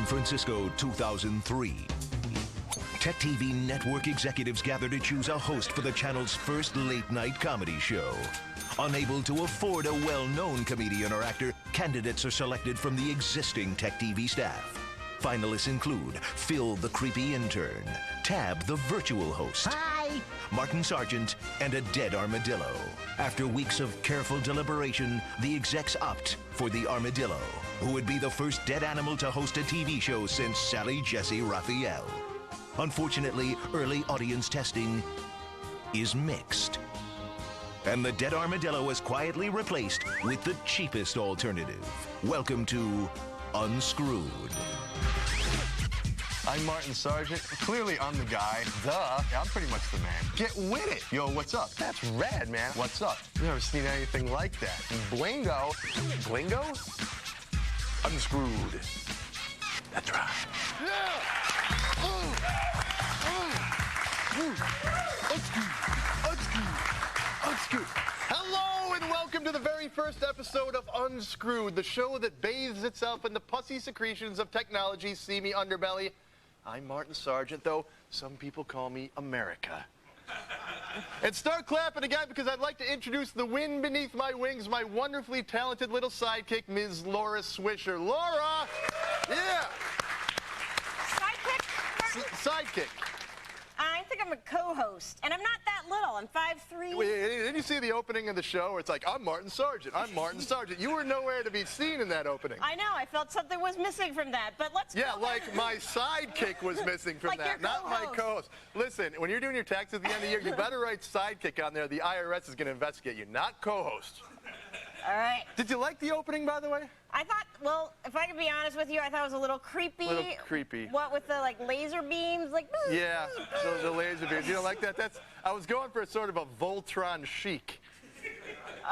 San Francisco 2003. Tech TV network executives gather to choose a host for the channel's first late-night comedy show. Unable to afford a well-known comedian or actor, candidates are selected from the existing Tech TV staff. Finalists include Phil the creepy intern, Tab the virtual host, Hi! Martin Sargent, and a dead armadillo. After weeks of careful deliberation, the execs opt for the armadillo, who would be the first dead animal to host a TV show since Sally Jesse Raphael. Unfortunately, early audience testing is mixed. And the dead armadillo was quietly replaced with the cheapest alternative. Welcome to Unscrewed. I'm Martin Sargent. Clearly, I'm the guy. Duh. Yeah, I'm pretty much the man. Get with it. Yo, what's up? That's rad, man. What's up? Never seen anything like that. Blingo. Blingo? Unscrewed. That's right. Yeah! Unscrewed. Hello and welcome to the very first episode of Unscrewed, the show that bathes itself in the pussy secretions of technology's seamy underbelly. I'm Martin Sargent, though some people call me America. And start clapping again because I'd like to introduce the wind beneath my wings, my wonderfully talented little sidekick, Ms. Laura Swisher. Laura! Yeah! Sidekick. I think I'm a co-host, and I'm not that little. I'm 5'3". Wait, didn't you see the opening of the show where it's like, I'm Martin Sargent, I'm Martin Sargent. You were nowhere to be seen in that opening. I know. I felt something was missing from that, but let's Yeah, like my sidekick was missing from Like that, your not my co-host. co-host. Listen, when you're doing your taxes at the end of the year, you better write sidekick on there. The IRS is going to investigate you, not co-host. All right. Did you like the opening, by the way? I thought, well, if I could be honest with you, I thought it was a little creepy. Little creepy. What with the, like, laser beams? Like, Yeah, the laser beams. You don't like that? I was going for sort of a Voltron chic.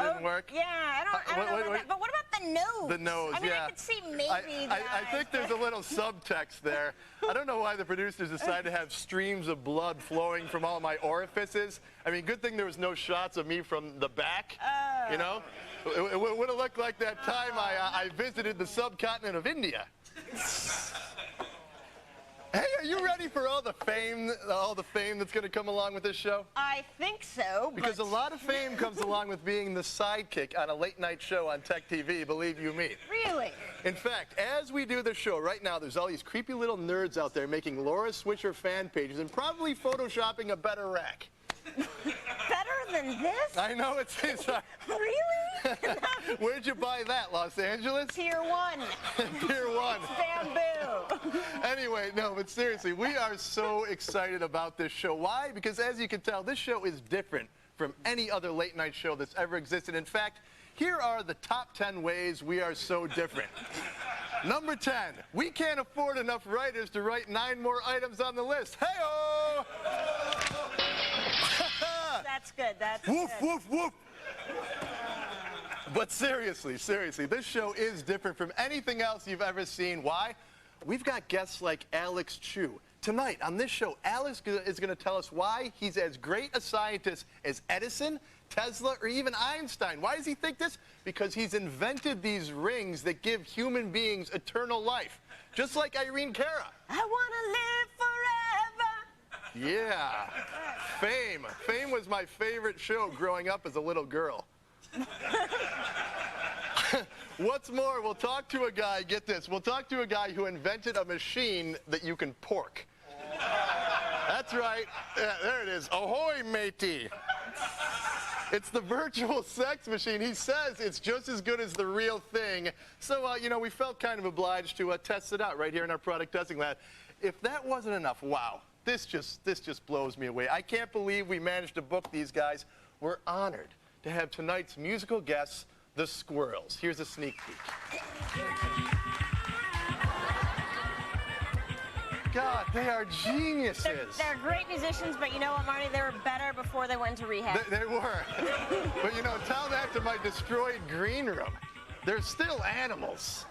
Didn't work? Yeah, I don't know about that. But what about the nose? The nose, I mean, yeah. I could see maybe I think there's a little subtext there. I don't know why the producers decided to have streams of blood flowing from all my orifices. I mean, good thing there was no shots of me from the back, you know? It would have looked like that time I visited the subcontinent of India. Hey, are you ready for all the fame that's going to come along with this show? I think so, Because a lot of fame comes along with being the sidekick on a late-night show on Tech TV, believe you me. Really? In fact, as we do the show right now, there's all these creepy little nerds out there making Laura Swisher fan pages and probably photoshopping a better rack. Better than this? I know it's Really? Where'd you buy that, Los Angeles? Tier 1. Tier 1. Bamboo. Anyway, no, but seriously, we are so excited about this show. Why? Because as you can tell, this show is different from any other late night show that's ever existed. In fact, here are the top 10 ways we are so different. Number 10, we can't afford enough writers to write 9 more items on the list. Hey-oh! That's good. That's Woof, good. woof, woof. But seriously, this show is different from anything else you've ever seen. Why? We've got guests like Alex Chiu. Tonight on this show, Alex is going to tell us why he's as great a scientist as Edison, Tesla, or even Einstein. Why does he think this? Because he's invented these rings that give human beings eternal life. Just like Irene Cara. I want to live forever. Yeah. Fame. Fame was my favorite show growing up as a little girl. What's more, we'll talk to a guy, get this, we'll talk to a guy who invented a machine that you can pork. That's right. Yeah, there it is. Ahoy, matey. It's the virtual sex machine. He says it's just as good as the real thing. So, you know, we felt kind of obliged to test it out right here in our product testing lab. If that wasn't enough, wow, this just blows me away. I can't believe we managed to book these guys. We're honored to have tonight's musical guests, the Squirrels. Here's a sneak peek. God, they are geniuses. They're great musicians, but you know what, Marty? They were better before they went to rehab. They were. But, you know, tell that to my destroyed green room. They're still animals.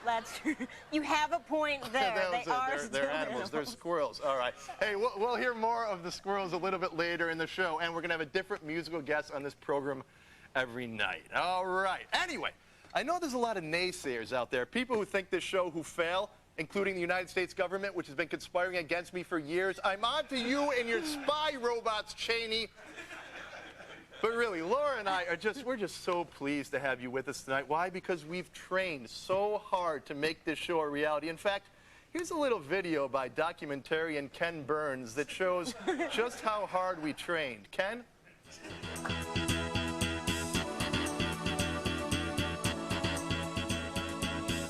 That's true. You have a point there. They're animals. They're squirrels. All right. Hey, we'll hear more of the Squirrels a little bit later in the show, and we're going to have a different musical guest on this program every night. All right. Anyway, I know there's a lot of naysayers out there, people who think this show who fail including the United States government, which has been conspiring against me for years. I'm on to you and your spy robots, Cheney. But really, Laura and I we're just so pleased to have you with us tonight. Why? Because we've trained so hard to make this show a reality. In fact, here's a little video by documentarian Ken Burns that shows just how hard we trained. Ken?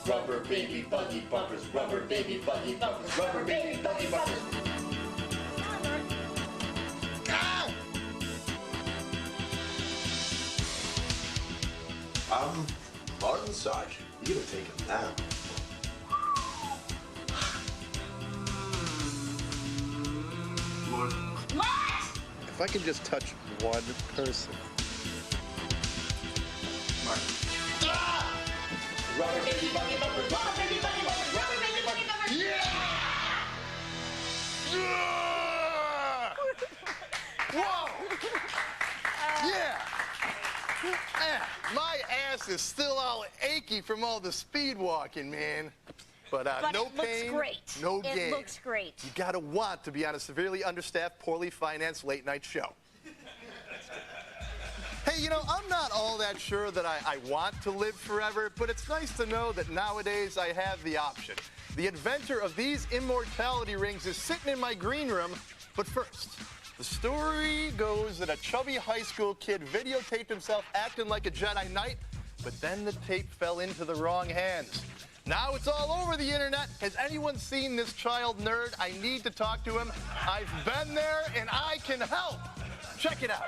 Rubber baby buggy bumpers, rubber baby buggy bumpers, rubber baby buggy bumpers. Ah! I'm Martin, Sargent. You gotta take him down. If I can just touch one person. Martin. Ah! Rubber baby buggy bumpers, rubber baby buggy bumpers, rubber baby buggy bumpers. Yeah! Whoa! Yeah! My ass is still all achy from all the speed walking, man. But no pain, great. No gain. It looks great. You gotta want to be on a severely understaffed, poorly financed late-night show. Hey, you know, I'm not all that sure that I want to live forever, but it's nice to know that nowadays I have the option. The inventor of these immortality rings is sitting in my green room, but first, the story goes that a chubby high school kid videotaped himself acting like a Jedi Knight, but then the tape fell into the wrong hands. Now it's all over the internet. Has anyone seen this child nerd? I need to talk to him. I've been there and I can help. Check it out.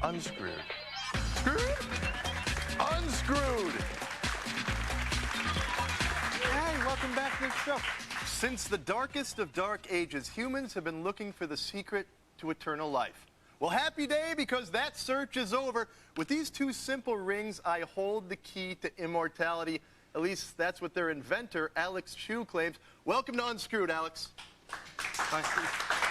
Unscrewed. Screwed? Unscrewed. Hey, welcome back to the show. Since the darkest of dark ages, humans have been looking for the secret to eternal life. Well, happy day, because that search is over. With these two simple rings, I hold the key to immortality. At least that's what their inventor, Alex Chiu, claims. Welcome to Unscrewed, Alex. Hi.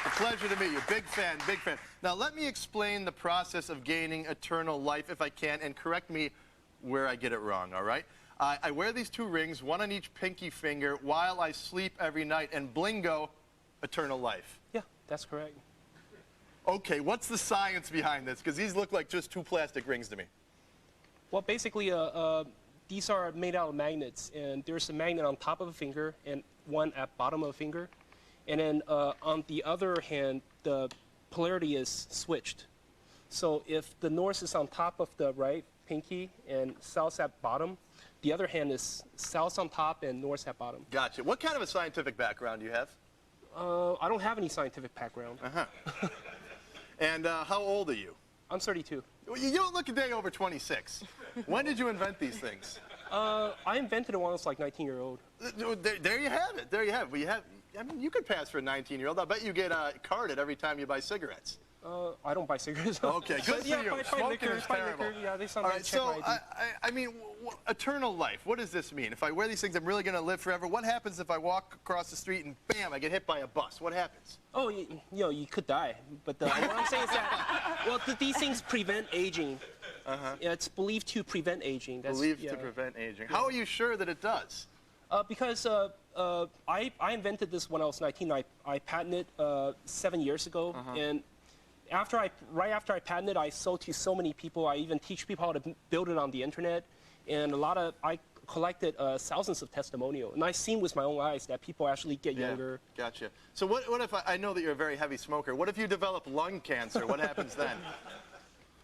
A pleasure to meet you. Big fan, big fan. Now, let me explain the process of gaining eternal life, if I can, and correct me where I get it wrong, all right? I wear these two rings, one on each pinky finger, while I sleep every night, and blingo, eternal life. Yeah, that's correct. Okay, what's the science behind this? Because these look like just two plastic rings to me. Well, basically, these are made out of magnets, and there's a magnet on top of a finger and one at bottom of a finger. And then on the other hand, the polarity is switched. So if the north is on top of the right pinky and south at bottom, the other hand is south on top and north at bottom. Gotcha. What kind of a scientific background do you have? I don't have any scientific background. Uh-huh. And how old are you? I'm 32. Well, you don't look a day over 26. When did you invent these things? I invented it when I was like 19-year-old. There you have it. There you have it. I mean, you could pass for a 19-year-old. I bet you get carded every time you buy cigarettes. I don't buy cigarettes. Okay, good for yeah, you. Buy Smoking liquor, is buy terrible. liquor. Yeah, they All right, check so, my ID. I mean, eternal life, what does this mean? If I wear these things, I'm really going to live forever. What happens if I walk across the street and, bam, I get hit by a bus? What happens? Oh, you know, you could die. But what I'm saying is that, well, these things prevent aging. Uh-huh. Yeah, it's believed to prevent aging. Believed to prevent aging. How are you sure that it does? Because I invented this when I was 19. I patented 7 years ago. Uh-huh. And right after I patented, I sold to so many people. I even teach people how to build it on the internet. And I collected thousands of testimonials. And I've seen with my own eyes that people actually get younger. Gotcha. So what if I know that you're a very heavy smoker. What if you develop lung cancer? What happens then?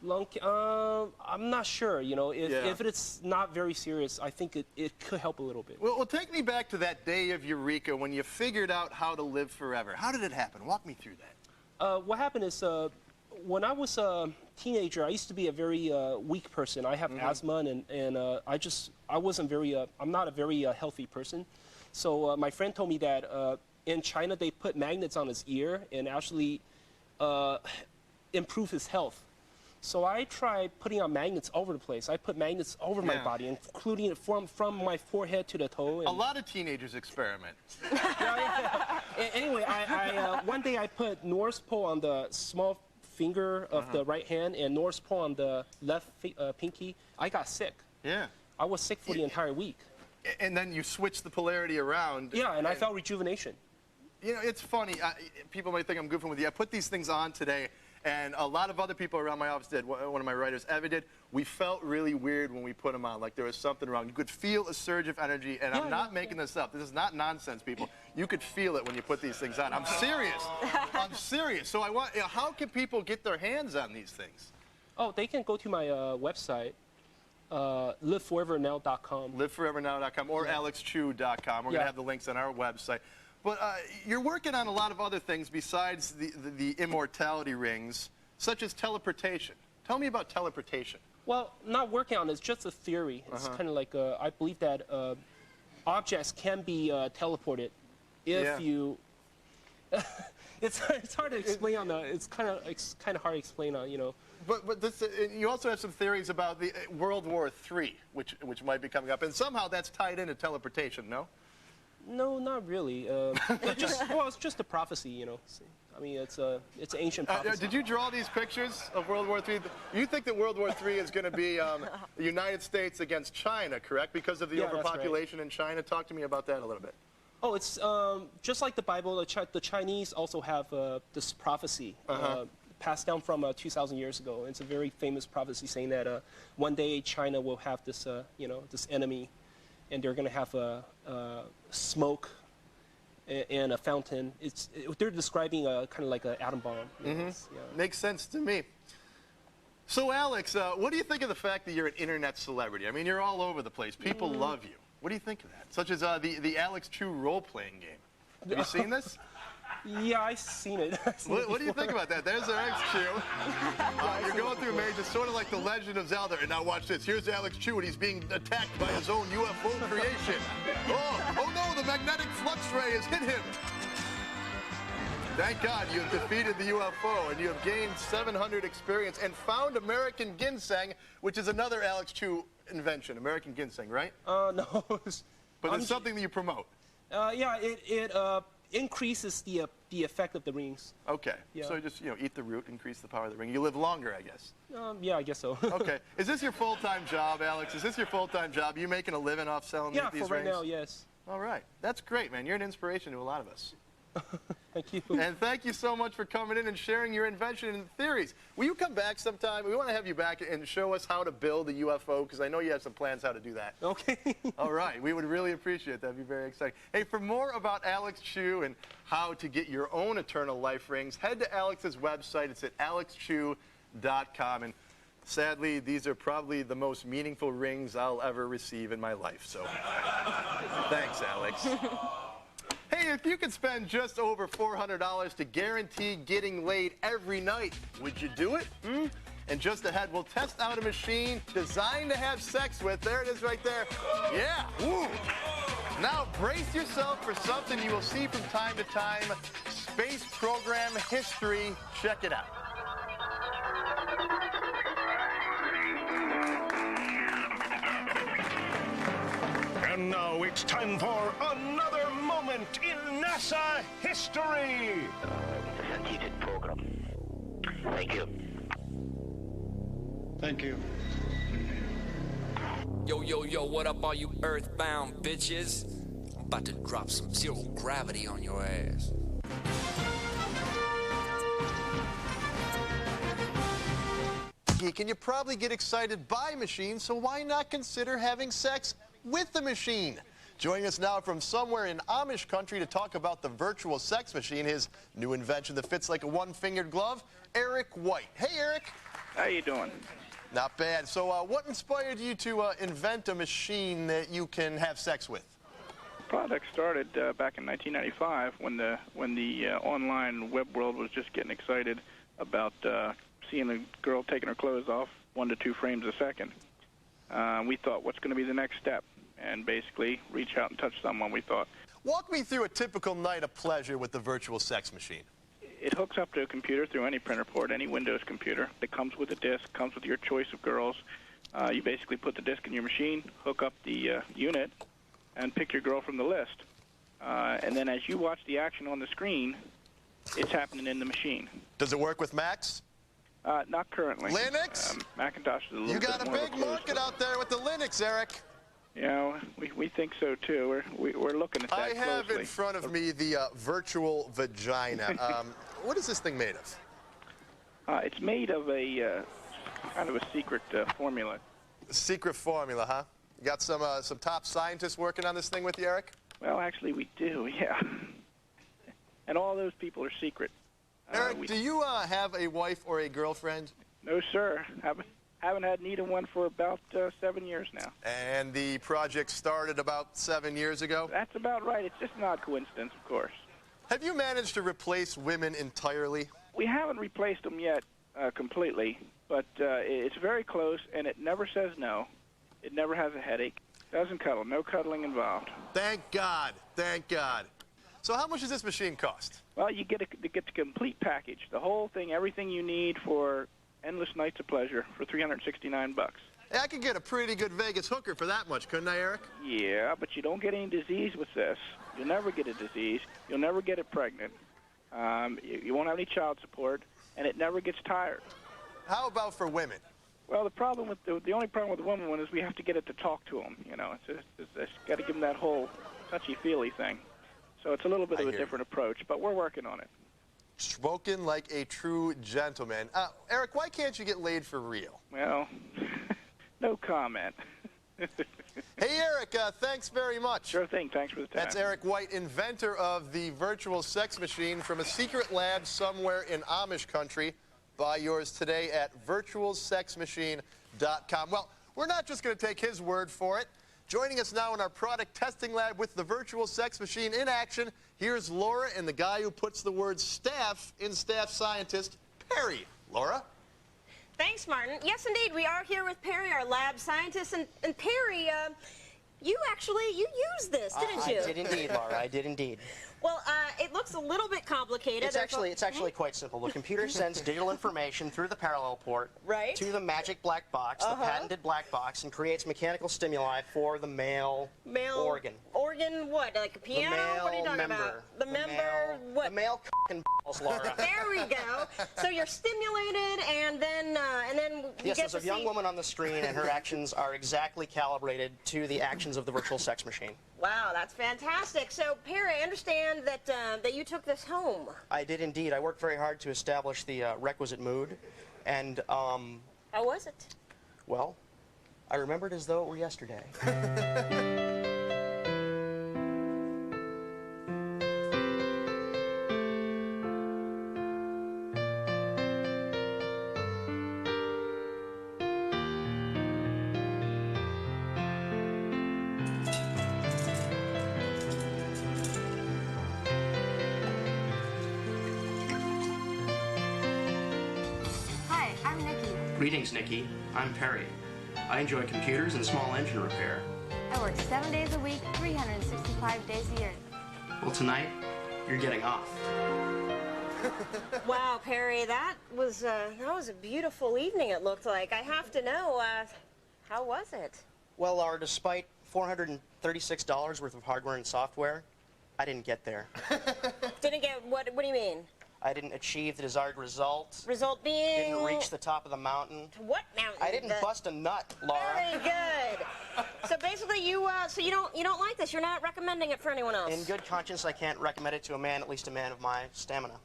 I'm not sure. You know, if it's not very serious, I think it could help a little bit. Well, take me back to that day of Eureka when you figured out how to live forever. How did it happen? Walk me through that. What happened is when I was a teenager, I used to be a very weak person. I have asthma, and I wasn't very. I'm not a very healthy person. So my friend told me that in China they put magnets on his ear and actually improve his health. So I tried putting on magnets all over the place. I put magnets all over my body, including it from my forehead to the toe. And a lot of teenagers experiment. Anyway, one day I put North Pole on the small finger of the right hand and North Pole on the left pinky. I got sick. Yeah. I was sick for the entire week. And then you switch the polarity around. Yeah, and I felt rejuvenation. You know, it's funny. People might think I'm goofing with you. I put these things on today, and a lot of other people around my office did. One of my writers, Evan, did. We felt really weird when we put them on, like there was something wrong. You could feel a surge of energy, and I'm not making this up. This is not nonsense, people. You could feel it when you put these things on. I'm serious. I'm serious. So how can people get their hands on these things? Oh, they can go to my website, liveforevernow.com. Liveforevernow.com or alexchiu.com. We're going to have the links on our website. But you're working on a lot of other things besides the immortality rings, such as teleportation. Tell me about teleportation. Well, not working on it. It's just a theory. It's kind of like I believe that objects can be teleported if you. It's hard to explain on the. It's kind of hard to explain on, you know. But this, you also have some theories about the World War III, which might be coming up, and somehow that's tied into teleportation. No. No, not really. It's just a prophecy, you know. I mean, it's an ancient prophecy. Did you draw these pictures of World War III? You think that World War III is going to be the United States against China, correct? Because of the overpopulation in China? Talk to me about that a little bit. Oh, it's just like the Bible. The Chinese also have this prophecy passed down from 2,000 years ago. It's a very famous prophecy saying that one day China will have this, this enemy, and they're going to have smoke and a fountain. They're describing kind of like an atom bomb. Makes sense to me. So, Alex, what do you think of the fact that you're an internet celebrity? I mean, you're all over the place. People love you. What do you think of that? Such as the Alex Chiu role-playing game. Have you seen this? Yeah, I've seen it. What do you think about that? There's Alex Chiu. You're going through a maze. It's sort of like the Legend of Zelda. And now watch this. Here's Alex Chiu, and he's being attacked by his own UFO creation. Oh no, the magnetic flux ray has hit him. Thank God you have defeated the UFO, and you have gained 700 experience and found American ginseng, which is another Alex Chiu invention. American ginseng, right? No. But it's something that you promote. Yeah, it increases the effect of the rings. Okay. Yeah. So just eat the root, increase the power of the ring. You live longer, I guess. Yeah, I guess so. Okay. Is this your full-time job, Alex? Is this your full-time job? You making a living off selling these rings? Yeah, for right now, yes. All right. That's great, man. You're an inspiration to a lot of us. Thank you. And thank you so much for coming in and sharing your invention and theories. Will you come back sometime? We want to have you back and show us how to build a UFO, because I know you have some plans how to do that. Okay. All right. We would really appreciate that. That'd be very exciting. Hey, for more about Alex Chiu and how to get your own eternal life rings, head to Alex's website. It's at alexchiu.com. And sadly, these are probably the most meaningful rings I'll ever receive in my life. So thanks, Alex. Hey, if you could spend just over $400 to guarantee getting laid every night, would you do it? And just ahead, we'll test out a machine designed to have sex with. There it is right there. Yeah. Woo. Now brace yourself for something you will see from time to time. Space program history. Check it out. And now it's time for another moment in NASA history. It's a heated program. Thank you. Thank you. Yo, what up, all you earthbound bitches? I'm about to drop some zero gravity on your ass. Geek, and you probably get excited by machines, so why not consider having sex with the machine? Joining us now from somewhere in Amish country to talk about the virtual sex machine, his new invention that fits like a one-fingered glove, Eric White. Hey, Eric. How you doing? Not bad. So what inspired you to invent a machine that you can have sex with? The project started back in 1995 when the online web world was just getting excited about seeing a girl taking her clothes off 1 to 2 frames a second. We thought, what's going to be the next step? And basically reach out and touch someone, we thought. Walk me through a typical night of pleasure with the virtual sex machine. it hooks up to a computer through any printer port, any Windows computer. It comes with a disk, comes with your choice of girls. You basically put the disk in your machine, hook up the unit, and pick your girl from the list. And then as you watch the action on the screen, it's happening in the machine. Does it work with Macs? Not currently. Linux? Macintosh is a little You got bit a more of big closed market book. out there with the Linux, Eric. You know, we think so too. We're looking at that I have closely. in front of me the virtual vagina. What is this thing made of? It's made of a kind of a secret formula. Secret formula, huh? You got some top scientists working on this thing with you, Eric? Well, actually, we do, yeah. And all those people are secret. Eric, do you have a wife or a girlfriend? No, sir. Haven't had need of one for about 7 years now. And the project started about 7 years ago? That's about right. It's just an odd coincidence, of course. Have you managed to replace women entirely? We haven't replaced them yet completely, but it's very close, and it never says no. It never has a headache. Doesn't cuddle. No cuddling involved. Thank God. Thank God. So how much does this machine cost? Well, you get the complete package, the whole thing, everything you need for endless nights of pleasure for $369. Hey, I could get a pretty good Vegas hooker for that much, couldn't I, Eric? Yeah, but you don't get any disease with this. You'll never get a disease. You'll never get it pregnant. You won't have any child support, and it never gets tired. How about for women? Well, the only problem with the woman one is we have to get it to talk to them. You know, it's got to give them that whole touchy-feely thing. So it's a little bit of a different approach, but we're working on it. Spoken like a true gentleman. Eric, why can't you get laid for real? Well, no comment. Hey, Eric, thanks very much. Sure thing. Thanks for the time. That's Eric White, inventor of the virtual sex machine from a secret lab somewhere in Amish country. Buy yours today at virtualsexmachine.com. Well, we're not just going to take his word for it. Joining us now in our product testing lab with the virtual sex machine in action, here's Laura and the guy who puts the word staff in staff scientist, Perry. Laura? Thanks, Martin. Yes, indeed, we are here with Perry, our lab scientist. And Perry, you used this, didn't you? I did indeed, Laura. I did indeed. Well, it looks a little bit complicated. It's actually quite simple. The computer sends digital information through the parallel port to the magic black box, the patented black box, and creates mechanical stimuli for the male organ. Organ what? Like a piano? What are you talking about? The member? What? The male and balls, Laura. There we go. So you're stimulated, and then yes, there's a young woman on the screen, and her actions are exactly calibrated to the actions of the virtual sex machine. Wow, that's fantastic. So, Perry, I understand that that you took this home. I did indeed. I worked very hard to establish the requisite mood, and how was it? Well, I remembered as though it were yesterday. Greetings, Nikki. I'm Perry. I enjoy computers and small engine repair. I work 7 days a week, 365 days a year. Well, tonight, you're getting off. Wow, Perry, that was a beautiful evening, it looked like. I have to know, how was it? Well, Laura, despite $436 worth of hardware and software, I didn't get there. Didn't get, what do you mean? I didn't achieve the desired result. Result being? Didn't reach the top of the mountain. What mountain? I didn't bust a nut, Laura. Very good. So basically, you don't like this. You're not recommending it for anyone else. In good conscience, I can't recommend it to a man, at least a man of my stamina.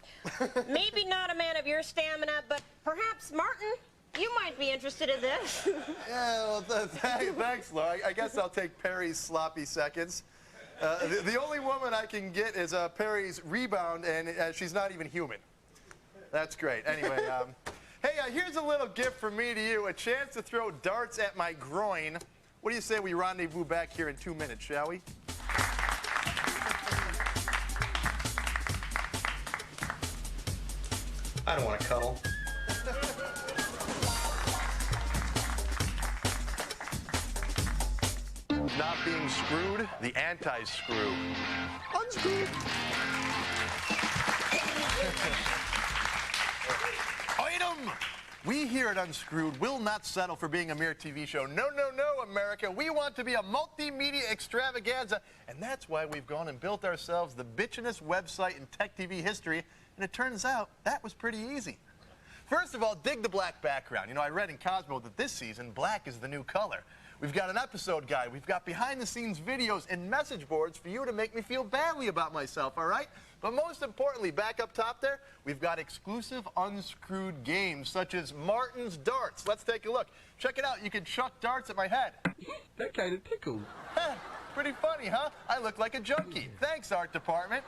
Maybe not a man of your stamina, but perhaps Martin. You might be interested in this. Yeah, well, thanks, Laura. I guess I'll take Perry's sloppy seconds. The only woman I can get is Perry's rebound, and she's not even human. That's great. Anyway, hey, here's a little gift from me to you, a chance to throw darts at my groin. What do you say we rendezvous back here in 2 minutes, shall we? I don't want to cuddle. Not being screwed, the anti-screw. Unscrewed. We here at Unscrewed will not settle for being a mere TV show. No, no, no, America. We want to be a multimedia extravaganza, and that's why we've gone and built ourselves the bitchinest website in tech TV history, and it turns out that was pretty easy. First of all, dig the black background. You know, I read in Cosmo that this season, black is the new color. We've got an episode guide, we've got behind-the-scenes videos and message boards for you to make me feel badly about myself, all right? But most importantly, back up top there, we've got exclusive Unscrewed games, such as Martin's Darts. Let's take a look. Check it out. You can chuck darts at my head. That kind of tickled. Pretty funny, huh? I look like a junkie. Thanks, art department.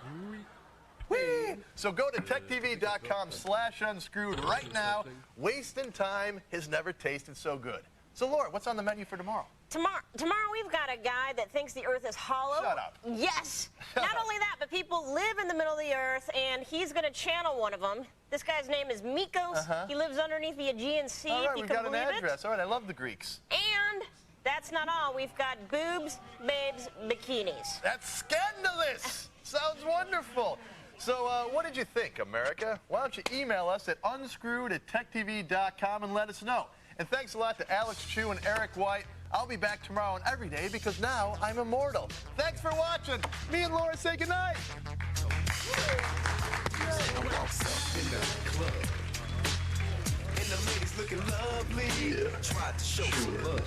Whee! So go to techtv.com/unscrewed right now. Wasting time has never tasted so good. So, Laura, what's on the menu for tomorrow? Tomorrow we've got a guy that thinks the Earth is hollow. Shut up. Yes. Not only that, but people live in the middle of the Earth, and he's going to channel one of them. This guy's name is Mikos. He lives underneath the Aegean Sea. All right, if you we've can got an believe address. All right, I love the Greeks. And that's not all. We've got boobs, babes, bikinis. That's scandalous. Sounds wonderful. So what did you think, America? Why don't you email us at unscrewed@techtv.com and let us know. And thanks a lot to Alex Chiu and Eric White. I'll be back tomorrow and every day because now I'm immortal. Thanks for watching. Me and Laura say goodnight. And the ladies looking lovely. Tried to show some love.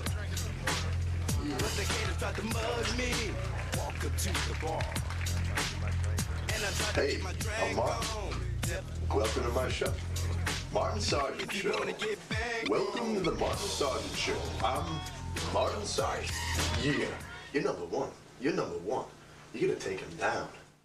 But the haters tried to mug me. Walk up to the bar. Hey, I'm Martin. Welcome to my show. Martin Sargent Show. Welcome to the Martin Sargent Show. I'm Martin Sargent. Yeah, you're number one. You're number one. You're gonna take him down.